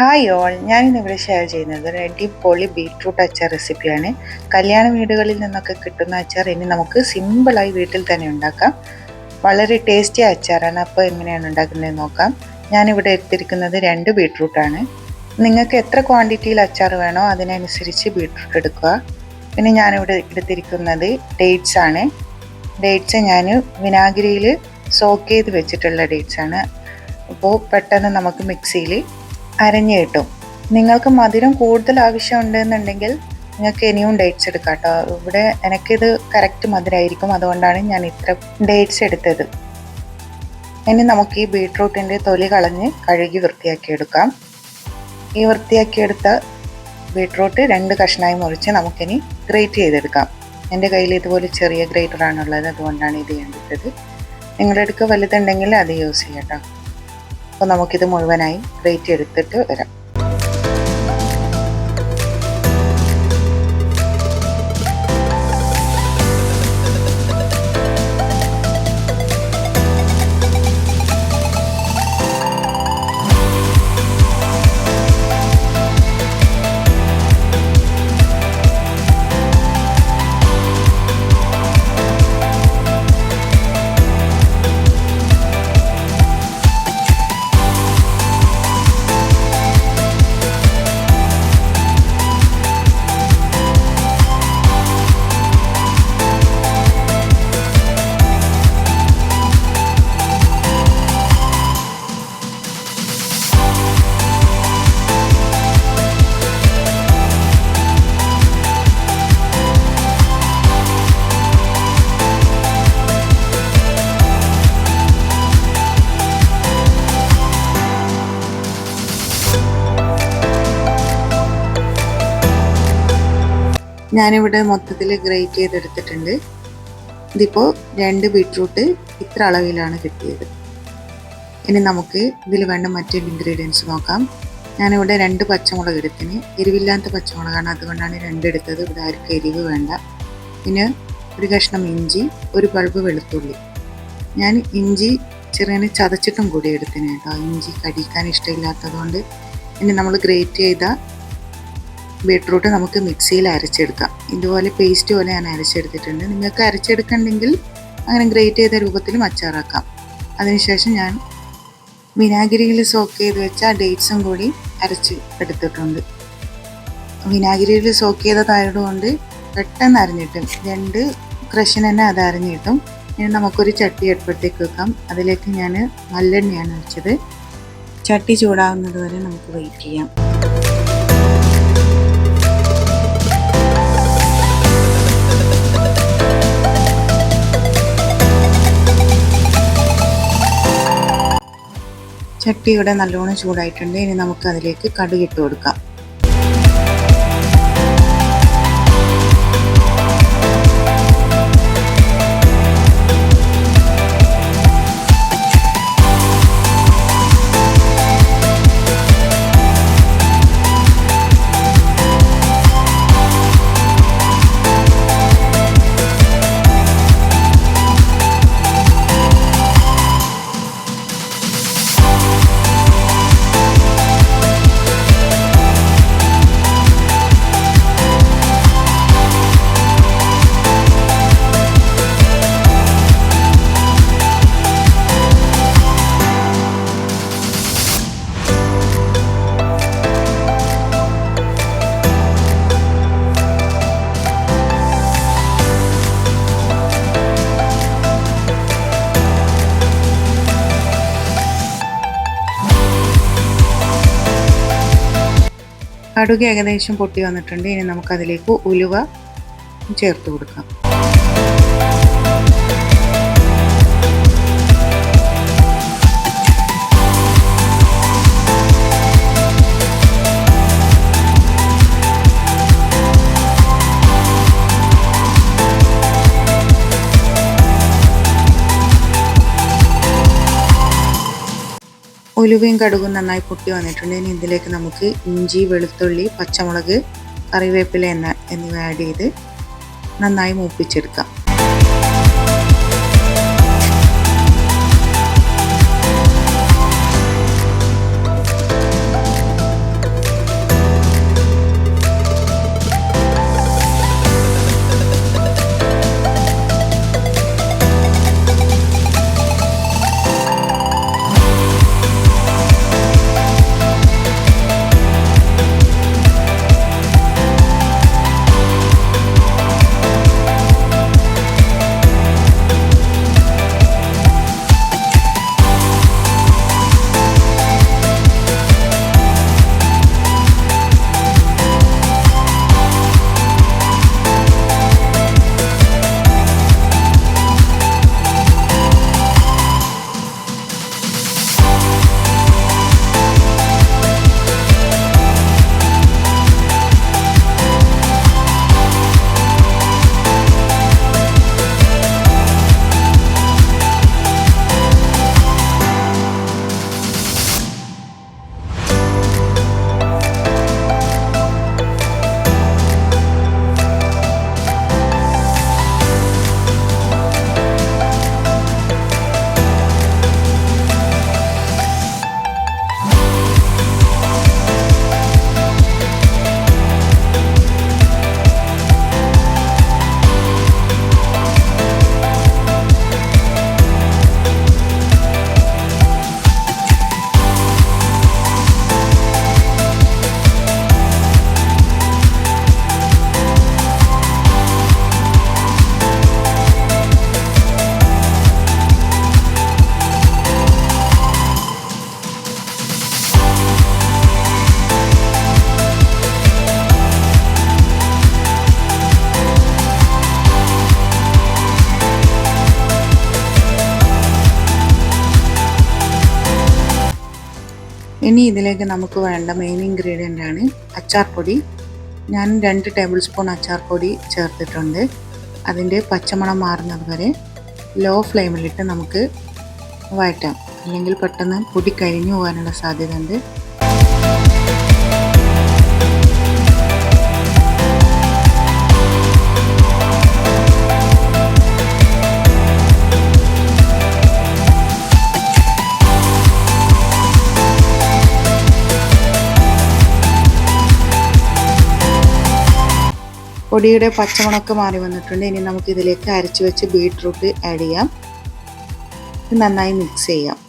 Hi all, ഞാനിന്നിവിടെ share ചെയ്യുന്നത് ഒരു അടിപൊളി ബീട്രൂട്ട് അച്ചാർ റെസിപ്പിയാണ്. കല്യാണ വീടുകളിൽ നിന്നൊക്കെ കിട്ടുന്ന അച്ചാർ ഇനി നമുക്ക് സിമ്പിളായി വീട്ടിൽ തന്നെ ഉണ്ടാക്കാം. വളരെ ടേസ്റ്റി അച്ചാറാണ്. അപ്പോൾ എങ്ങനെയാണ് ഉണ്ടാക്കുന്നത് നോക്കാം. ഞാനിവിടെ എടുത്തിരിക്കുന്നത് 2 ബീട്രൂട്ടാണ്. നിങ്ങൾക്ക് എത്ര ക്വാണ്ടിറ്റിയിൽ അച്ചാർ വേണോ അതിനനുസരിച്ച് ബീട്രൂട്ട് എടുക്കുക. പിന്നെ ഞാനിവിടെ എടുത്തിരിക്കുന്നത് ഡേറ്റ്സ് ആണ്. ഡേറ്റ്സ് ഞാൻ വിനാഗിരിയിൽ സോക്ക് ചെയ്ത് വെച്ചിട്ടുള്ള ഡേറ്റ്സ് ആണ്. അപ്പോൾ പെട്ടെന്ന് നമുക്ക് മിക്സിയിൽ അരഞ്ഞു കിട്ടും. നിങ്ങൾക്ക് മധുരം കൂടുതൽ ആവശ്യമുണ്ടെന്നുണ്ടെങ്കിൽ നിങ്ങൾക്ക് ഇനിയും ഡേറ്റ്സ് എടുക്കാം കേട്ടോ. ഇവിടെ എനിക്കിത് കറക്റ്റ് മധുരമായിരിക്കും, അതുകൊണ്ടാണ് ഞാൻ ഇത്ര ഡേറ്റ്സ് എടുത്തത്. ഇനി നമുക്ക് ഈ ബീട്രൂട്ടിൻ്റെ തൊലി കളഞ്ഞ് കഴുകി വൃത്തിയാക്കിയെടുക്കാം. ഈ വൃത്തിയാക്കിയെടുത്ത ബീട്രൂട്ട് 2 കഷ്ണമായി മുറിച്ച് നമുക്കിനി ഗ്രേറ്റ് ചെയ്തെടുക്കാം. എൻ്റെ കയ്യിൽ ഇതുപോലെ ചെറിയ ഗ്രേറ്ററാണുള്ളത്, അതുകൊണ്ടാണ് ഇത് എടുത്തത്. നിങ്ങളുടെ അടുക്ക് വലുതുണ്ടെങ്കിൽ അത് യൂസ് ചെയ്യാം കേട്ടോ. അപ്പോൾ നമുക്കിത് മുഴുവനായി ഗ്രേറ്റ് എടുത്തിട്ട് വരാം. ഞാനിവിടെ മൊത്തത്തിൽ ഗ്രേറ്റ് ചെയ്തെടുത്തിട്ടുണ്ട്. ഇതിപ്പോൾ 2 ബീട്രൂട്ട് ഇത്ര അളവിലാണ് കിട്ടിയത്. ഇനി നമുക്ക് ഇതിൽ വേണ്ട മറ്റ് ഇൻഗ്രീഡിയൻസ് നോക്കാം. ഞാനിവിടെ 2 പച്ചമുളക് എടുത്തിന്. എരിവില്ലാത്ത പച്ചമുളകാണ്, അതുകൊണ്ടാണ് 2 എടുത്തത്. ഇവിടെ ആർക്കും എരിവ് വേണ്ട. പിന്നെ ഒരു കഷ്ണം ഇഞ്ചി, ഒരു ബൾബ് വെളുത്തുള്ളി. ഞാൻ ഇഞ്ചി ചെറിയ ചതച്ചിട്ടും കൂടി എടുത്തിന് കേട്ടോ. ഇഞ്ചി കടിക്കാൻ ഇഷ്ടമില്ലാത്തതുകൊണ്ട്. ഇനി നമ്മൾ ഗ്രേറ്റ് ചെയ്ത ബീട്രൂട്ട് നമുക്ക് മിക്സിയിൽ അരച്ചെടുക്കാം. ഇതുപോലെ പേസ്റ്റ് പോലെ ഞാൻ അരച്ചെടുത്തിട്ടുണ്ട്. നിങ്ങൾക്ക് അരച്ചെടുക്കണമെങ്കിൽ അങ്ങനെ ഗ്രേറ്റ് ചെയ്ത രൂപത്തിലും അച്ചാറാക്കാം. അതിനുശേഷം ഞാൻ വിനാഗിരിയിൽ സോക്ക് ചെയ്ത് വെച്ച ഡേറ്റ്സും കൂടി അരച്ച് എടുത്തിട്ടുണ്ട്. വിനാഗിരിയിൽ സോക്ക് ചെയ്തതായതുകൊണ്ട് പെട്ടെന്ന് അരിഞ്ഞിട്ടും 2 ക്രഷിന് തന്നെ അത് അരിഞ്ഞിട്ടും. ഇനി നമുക്കൊരു ചട്ടി അടുപ്പത്തേക്ക് വെക്കാം. അതിലേക്ക് ഞാൻ നല്ലെണ്ണയാണ് ഒഴിച്ചത്. ചട്ടി ചൂടാവുന്നത് വരെ നമുക്ക് വെയിറ്റ് ചെയ്യാം. ചട്ടി ഇവിടെ നല്ലോണം ചൂടായിട്ടുണ്ട്. ഇനി നമുക്ക് അതിലേക്ക് കടുക് ഇട്ട് കൊടുക്കാം. കടുക് ഏകദേശം പൊട്ടി വന്നിട്ടുണ്ട്. ഇനി നമുക്കതിലേക്ക് ഉലുവ ചേർത്ത് കൊടുക്കാം. ഉലുവയും കടുകും നന്നായി പൊട്ടി വന്നിട്ടുണ്ട്. ഇനി ഇതിലേക്ക് നമുക്ക് ഇഞ്ചി, വെളുത്തുള്ളി, പച്ചമുളക്, കറിവേപ്പില എന്നിവ ആഡ് ചെയ്ത് നന്നായി മൂപ്പിച്ചെടുക്കാം. ഇനി ഇതിലേക്ക് നമുക്ക് വേണ്ട മെയിൻ ഇൻഗ്രീഡിയൻ്റ് ആണ് അച്ചാർ പൊടി. ഞാൻ 2 ടേബിൾ സ്പൂൺ അച്ചാർ പൊടി ചേർത്തിട്ടുണ്ട്. അതിൻ്റെ പച്ചമണം മാറുന്നത് വരെ ലോ ഫ്ലെയിമിലിട്ട് നമുക്ക് വഴറ്റാം, അല്ലെങ്കിൽ പെട്ടെന്ന് പൊടി കരിഞ്ഞു പോകാനുള്ള സാധ്യത ഉണ്ട്. പൊടിയുടെ പച്ചമണമൊക്കെ മാറി വന്നിട്ടുണ്ട്. ഇനി നമുക്കിതിലേക്ക് അരച്ച് വെച്ച് ബീട്രൂട്ട് ആഡ് ചെയ്യാം. നന്നായി മിക്സ് ചെയ്യാം.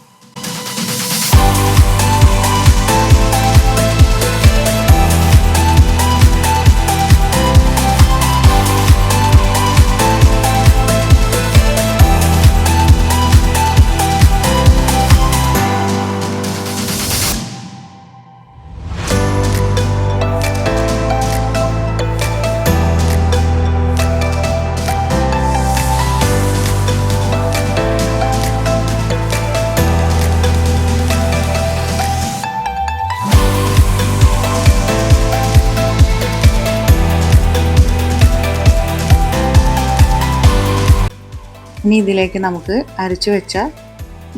ഇനി ഇതിലേക്ക് നമുക്ക് അരച്ചു വെച്ച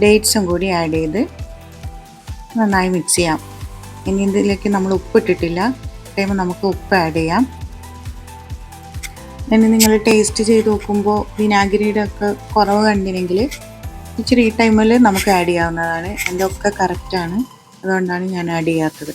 ഡേറ്റ്സും കൂടി ആഡ് ചെയ്ത് നന്നായി മിക്സ് ചെയ്യാം. ഇനി ഇതിലേക്ക് നമ്മൾ ഉപ്പിട്ടിട്ടില്ല, ടൈം നമുക്ക് ഉപ്പ് ആഡ് ചെയ്യാം. ഇനി നിങ്ങൾ ടേസ്റ്റ് ചെയ്ത് നോക്കുമ്പോൾ വിനാഗിരിയുടെ ഒക്കെ കുറവ് കണ്ടിനെങ്കിൽ ഇച്ചിരി ഈ ടൈമിൽ നമുക്ക് ആഡ് ചെയ്യാവുന്നതാണ്. എൻ്റെ ഒക്കെ കറക്റ്റാണ്, അതുകൊണ്ടാണ് ഞാൻ ആഡ് ചെയ്യാത്തത്.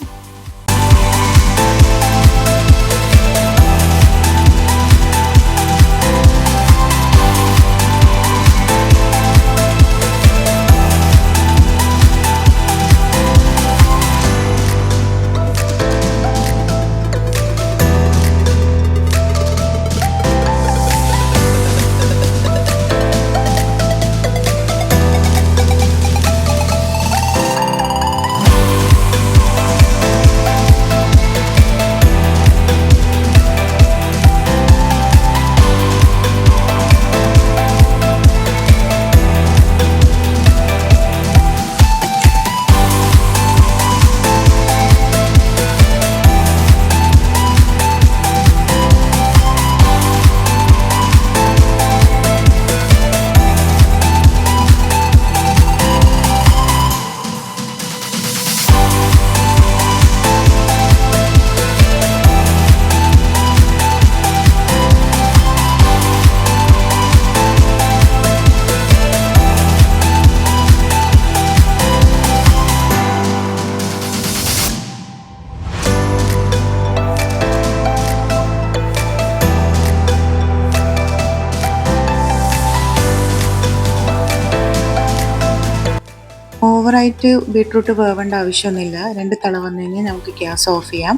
ഓവറായിട്ട് ബീട്രൂട്ട് വേവേണ്ട ആവശ്യമൊന്നുമില്ല. 2 തിള വന്നു കഴിഞ്ഞാൽ നമുക്ക് ഗ്യാസ് ഓഫ് ചെയ്യാം.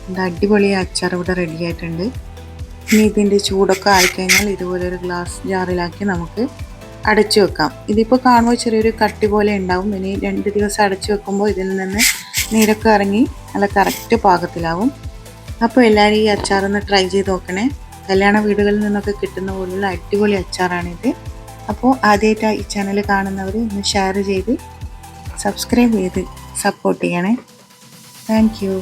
ഇത് അടിപൊളി അച്ചാർ ഇവിടെ റെഡി ആയിട്ടുണ്ട്. ഇനി ഇതിൻ്റെ ചൂടൊക്കെ ആയിക്കഴിഞ്ഞാൽ ഇതുപോലെ ഒരു ഗ്ലാസ് ജാറിലാക്കി നമുക്ക് അടച്ചു വെക്കാം. ഇതിപ്പോൾ കാണുമ്പോൾ ചെറിയൊരു കട്ടി പോലെ ഉണ്ടാവും. ഇനി 2 ദിവസം അടച്ചു വെക്കുമ്പോൾ ഇതിൽ നിന്ന് നീരൊക്കെ ഇറങ്ങി നല്ല കറക്റ്റ് പാകത്തിലാവും. അപ്പോൾ എല്ലാവരും ഈ അച്ചാറൊന്ന് ട്രൈ ചെയ്ത് നോക്കണേ. കല്യാണ വീടുകളിൽ നിന്നൊക്കെ കിട്ടുന്ന പോലുള്ള അടിപൊളി അച്ചാറാണിത്. അപ്പോൾ ആദ്യമായിട്ട് ഈ ചാനൽ കാണുന്നവർ ഒന്ന് ഷെയർ ചെയ്ത് സബ്സ്ക്രൈബ് ചെയ്ത് സപ്പോർട്ട് ചെയ്യണേ. Thank you.